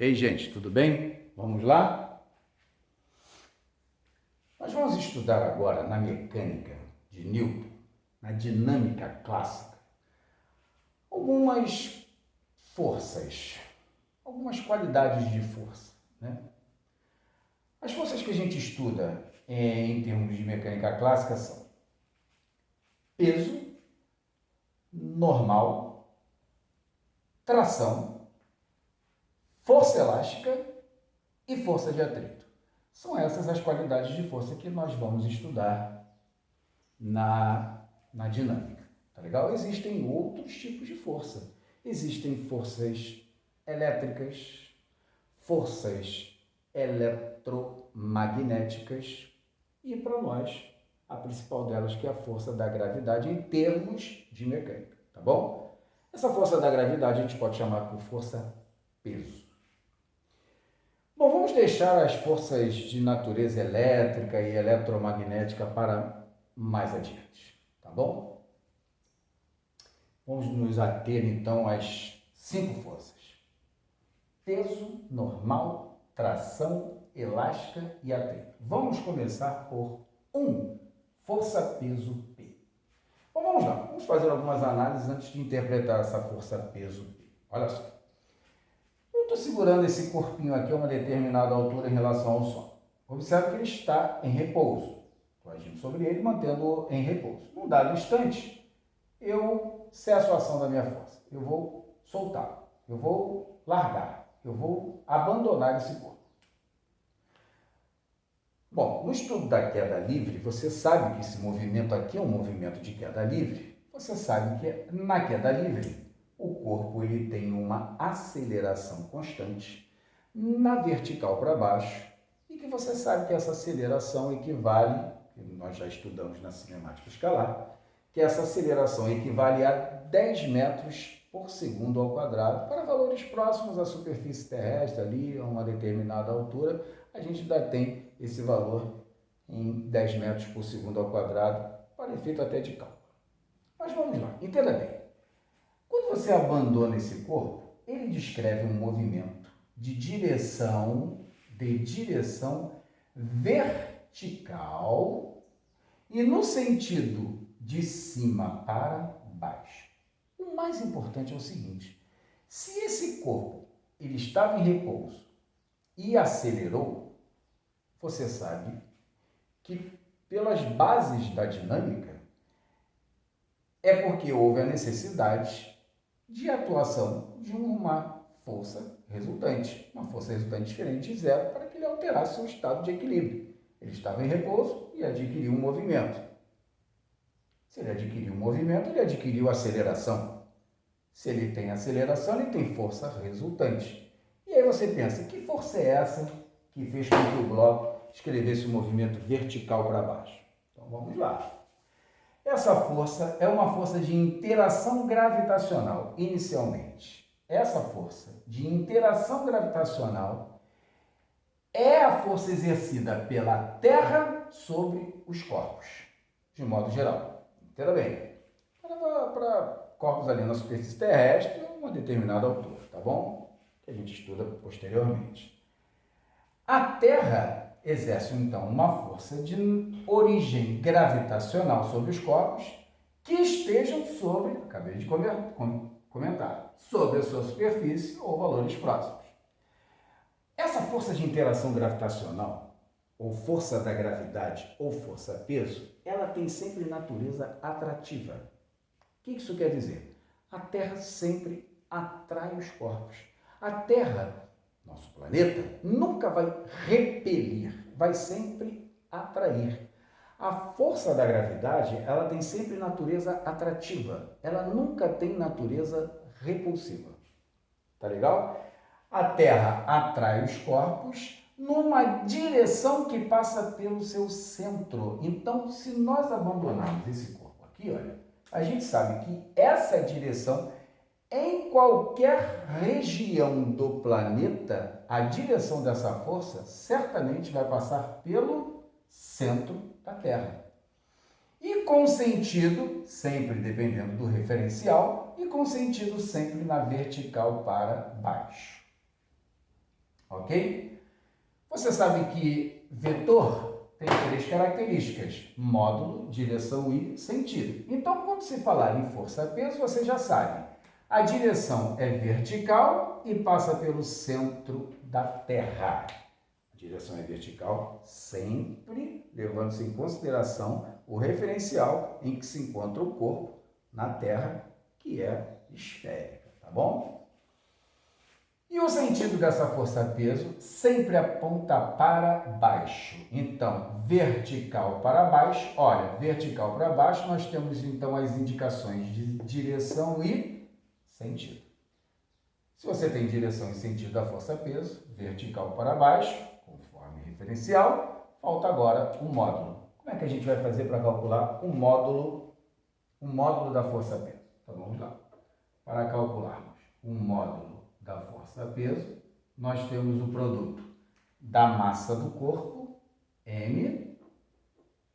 Ei, gente, tudo bem? Vamos lá? Nós vamos estudar agora na mecânica de Newton, na dinâmica clássica, algumas forças, algumas qualidades de força, né? As forças que a gente estuda em termos de mecânica clássica são peso, normal, tração, força elástica e força de atrito. São essas as qualidades de força que nós vamos estudar na dinâmica, tá legal? Existem outros tipos de força. Existem forças elétricas, forças eletromagnéticas e, para nós, a principal delas que é a força da gravidade em termos de mecânica, tá bom? Essa força da gravidade a gente pode chamar por força peso. Bom, vamos deixar as forças de natureza elétrica e eletromagnética para mais adiante, tá bom? Vamos nos ater então às 5 forças: peso, normal, tração, elástica e atrito. Vamos começar por 1, força-peso P. Bom, vamos lá, vamos fazer algumas análises antes de interpretar essa força-peso P. Olha só. Eu estou segurando esse corpinho aqui a uma determinada altura em relação ao Sol. Observe que ele está em repouso. Estou agindo sobre ele, mantendo-o em repouso. Num dado instante, eu cesso a ação da minha força. Eu vou soltar, eu vou largar, eu vou abandonar esse corpo. Bom, no estudo da queda livre, você sabe que esse movimento aqui é um movimento de queda livre. Você sabe que na queda livre, o corpo ele tem uma aceleração constante na vertical para baixo e que você sabe que essa aceleração equivale, que nós já estudamos na cinemática escalar, que essa aceleração equivale a 10 metros por segundo ao quadrado. Para valores próximos à superfície terrestre, ali a uma determinada altura, a gente ainda tem esse valor em 10 metros por segundo ao quadrado, para efeito até de cálculo. Mas vamos lá, entenda bem. Quando você abandona esse corpo, ele descreve um movimento de direção vertical e no sentido de cima para baixo. O mais importante é o seguinte: se esse corpo ele estava em repouso e acelerou, você sabe que pelas bases da dinâmica é porque houve a necessidade de atuação de uma força resultante diferente de zero para que ele alterasse seu estado de equilíbrio. Ele estava em repouso e adquiriu um movimento. Se ele adquiriu um movimento, ele adquiriu aceleração. Se ele tem aceleração, ele tem força resultante. E aí você pensa, que força é essa que fez com que o bloco escrevesse um movimento vertical para baixo? Então vamos lá. Essa força é uma força de interação gravitacional, inicialmente. Essa força de interação gravitacional é a força exercida pela Terra sobre os corpos, de modo geral. Entenda bem. Para corpos ali na superfície terrestre, a uma determinada altura, tá bom? Que a gente estuda posteriormente. A Terra exerce, então, uma força de origem gravitacional sobre os corpos que estejam sobre, acabei de comentar, sobre a sua superfície ou valores próximos. Essa força de interação gravitacional, ou força da gravidade, ou força-peso, ela tem sempre natureza atrativa. O que isso quer dizer? A Terra sempre atrai os corpos. A Terra, nosso planeta, nunca vai repelir, vai sempre atrair. A força da gravidade, ela tem sempre natureza atrativa, ela nunca tem natureza repulsiva. Tá legal? A Terra atrai os corpos numa direção que passa pelo seu centro. Então, se nós abandonarmos esse corpo aqui, olha, a gente sabe que essa direção, em qualquer região do planeta, a direção dessa força certamente vai passar pelo centro da Terra. E com sentido, sempre dependendo do referencial, e com sentido sempre na vertical para baixo. ok? Você sabe que vetor tem 3 características: módulo, direção e sentido. Então, quando se falar em força-peso, você já sabe. A direção é vertical e passa pelo centro da Terra. A direção é vertical, sempre levando-se em consideração o referencial em que se encontra o corpo na Terra, que é esférica, tá bom? E o sentido dessa força-peso sempre aponta para baixo. Então, vertical para baixo. Olha, vertical para baixo, nós temos então as indicações de direção e sentido. Se você tem direção e sentido da força-peso, vertical para baixo, conforme referencial, falta agora o módulo. Como é que a gente vai fazer para calcular o módulo da força-peso? Então, vamos lá. Para calcularmos o módulo da força-peso, nós temos o produto da massa do corpo, m,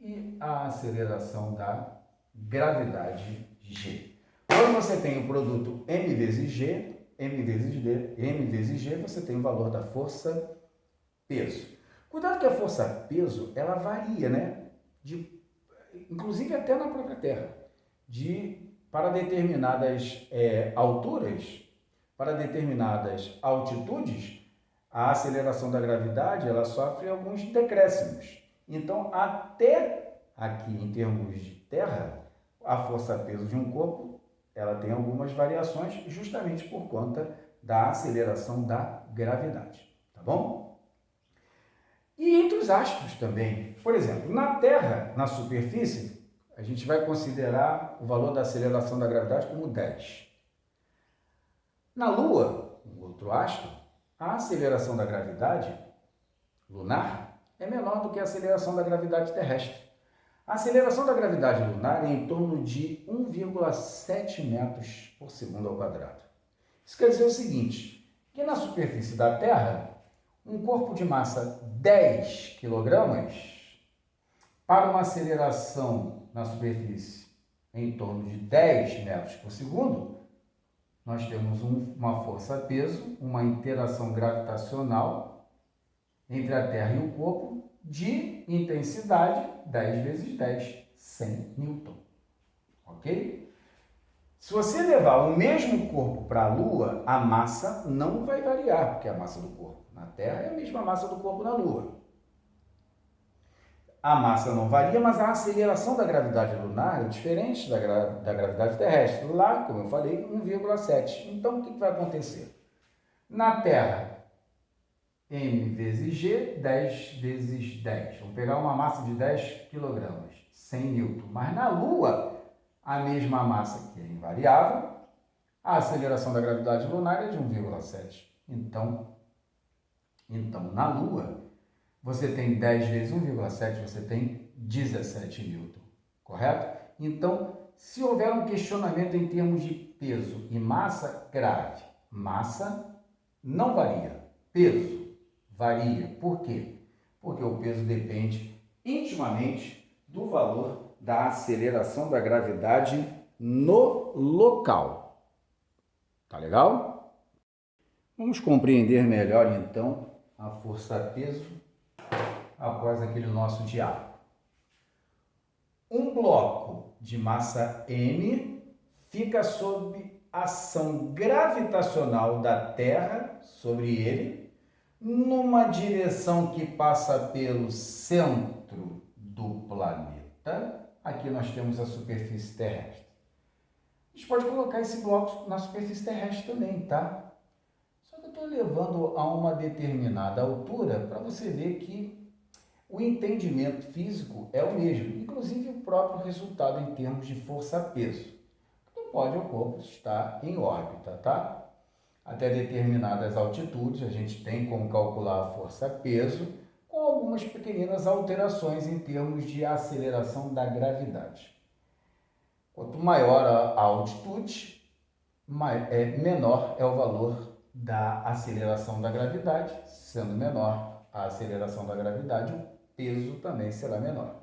e a aceleração da gravidade, g. Quando você tem o produto m vezes g, você tem o valor da força-peso. Cuidado que a força-peso, ela varia, né? Inclusive até na própria Terra. Para determinadas alturas, para determinadas altitudes, a aceleração da gravidade ela sofre alguns decréscimos. Então, até aqui em termos de Terra, a força-peso de um corpo ela tem algumas variações justamente por conta da aceleração da gravidade, tá bom? E entre os astros também. Por exemplo, na Terra, na superfície, a gente vai considerar o valor da aceleração da gravidade como 10. Na Lua, um outro astro, a aceleração da gravidade lunar é menor do que a aceleração da gravidade terrestre. A aceleração da gravidade lunar é em torno de 1,7 metros por segundo ao quadrado. Isso quer dizer o seguinte, que na superfície da Terra, um corpo de massa 10 kg, para uma aceleração na superfície em torno de 10 metros por segundo, nós temos uma força-peso, uma interação gravitacional entre a Terra e o corpo de intensidade 10 vezes 10, 100 Newton. Ok? Se você levar o mesmo corpo para a Lua, a massa não vai variar, porque a massa do corpo na Terra é a mesma massa do corpo na Lua. A massa não varia, mas a aceleração da gravidade lunar é diferente da gravidade terrestre. Lá, como eu falei, 1,7. Então, o que vai acontecer? Na Terra, m vezes g, 10 vezes 10. Vamos pegar uma massa de 10 kg, 100 Newton. Mas na Lua, a mesma massa que é invariável, a aceleração da gravidade lunar é de 1,7. Então, na Lua, você tem 10 vezes 1,7, você tem 17 Newton, correto? Então, se houver um questionamento em termos de peso e massa, grave. Massa não varia, peso varia. Por quê? Porque o peso depende intimamente do valor da aceleração da gravidade no local. Tá legal? Vamos compreender melhor, então, a força-peso após aquele nosso diálogo. Um bloco de massa m fica sob ação gravitacional da Terra sobre ele, numa direção que passa pelo centro do planeta. Aqui nós temos a superfície terrestre. A gente pode colocar esse bloco na superfície terrestre também, tá? Só que eu estou levando a uma determinada altura para você ver que o entendimento físico é o mesmo, inclusive o próprio resultado em termos de força-peso. Não pode o corpo estar em órbita, tá? Até determinadas altitudes, a gente tem como calcular a força-peso com algumas pequenas alterações em termos de aceleração da gravidade. Quanto maior a altitude, menor é o valor da aceleração da gravidade, sendo menor a aceleração da gravidade, o peso também será menor.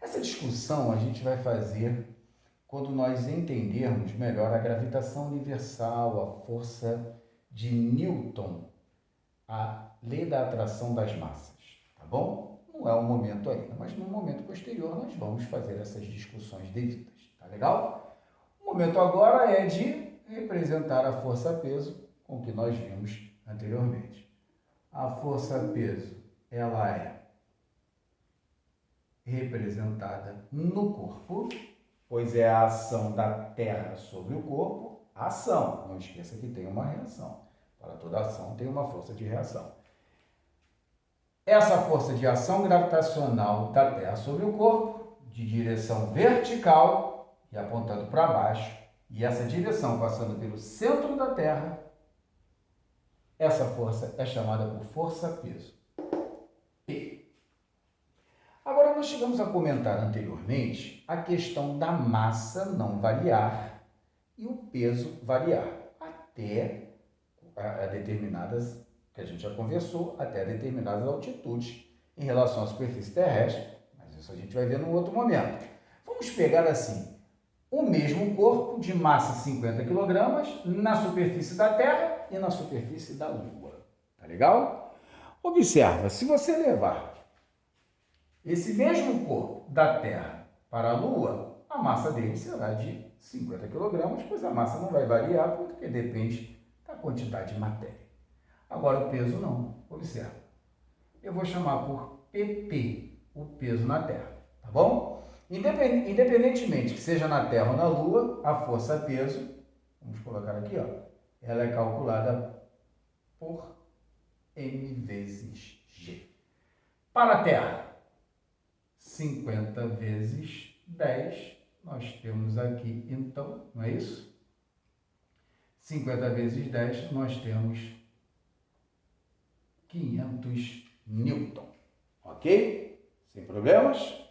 Essa discussão a gente vai fazer quando nós entendermos melhor a gravitação universal, a força de Newton, a lei da atração das massas, tá bom? Não é o momento ainda, mas no momento posterior nós vamos fazer essas discussões devidas, tá legal? O momento agora é de representar a força-peso com que nós vimos anteriormente. A força-peso, ela é representada no corpo, pois é a ação da Terra sobre o corpo, a ação. Não esqueça que tem uma reação. Para toda ação tem uma força de reação. Essa força de ação gravitacional da Terra sobre o corpo, de direção vertical e apontando para baixo, e essa direção passando pelo centro da Terra, essa força é chamada por força-peso. P. Agora, nós chegamos a comentar anteriormente a questão da massa não variar e o peso variar, até a determinadas, que a gente já conversou, até determinadas altitudes em relação à superfície terrestre, mas isso a gente vai ver num outro momento. Vamos pegar assim, o mesmo corpo de massa 50 kg na superfície da Terra e na superfície da Lua. Tá legal? Observa, se você levar esse mesmo corpo da Terra para a Lua, a massa dele será de 50 kg, pois a massa não vai variar porque depende da quantidade de matéria. Agora o peso não. Observa. Eu vou chamar por PP, o peso na Terra, tá bom? Independentemente que seja na Terra ou na Lua, a força-peso, vamos colocar aqui, ó, ela é calculada por M vezes G. Para a Terra, 50 vezes 10, nós temos aqui, então, não é isso? 50 vezes 10, nós temos 500 newton, ok? Sem problemas?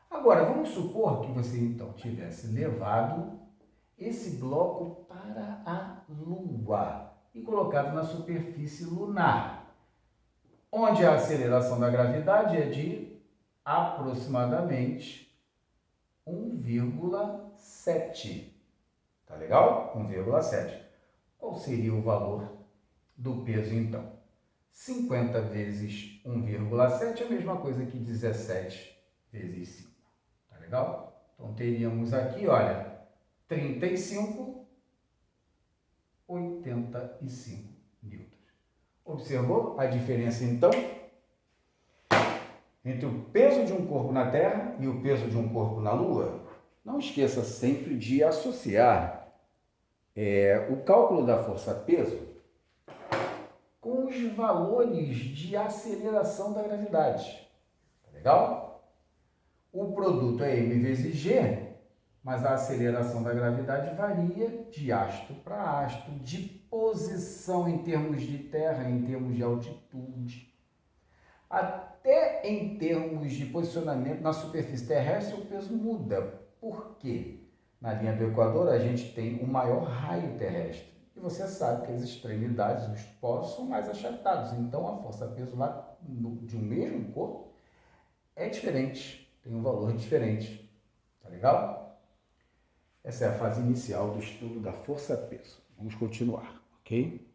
Agora, vamos supor que você, então, tivesse levado esse bloco para a Lua e colocado na superfície lunar, onde a aceleração da gravidade é de aproximadamente 1,7. Tá legal? 1,7. Qual seria o valor do peso, então? 50 vezes 1,7 é a mesma coisa que 17 vezes 5. Tá legal? Então, teríamos aqui, olha, 35,85 newtons. Observou a diferença, então, entre o peso de um corpo na Terra e o peso de um corpo na Lua? Não esqueça sempre de associar o cálculo da força-peso com os valores de aceleração da gravidade. Tá legal? O produto é m vezes g, mas a aceleração da gravidade varia de astro para astro, de posição em termos de terra, em termos de altitude. Até em termos de posicionamento na superfície terrestre, o peso muda. Por quê? Na linha do Equador, a gente tem o maior raio terrestre. E você sabe que as extremidades, os polos, são mais achatados. Então, a força-peso lá de um mesmo corpo é diferente, tem um valor diferente. Tá legal? Essa é a fase inicial do estudo da força-peso. Vamos continuar, ok?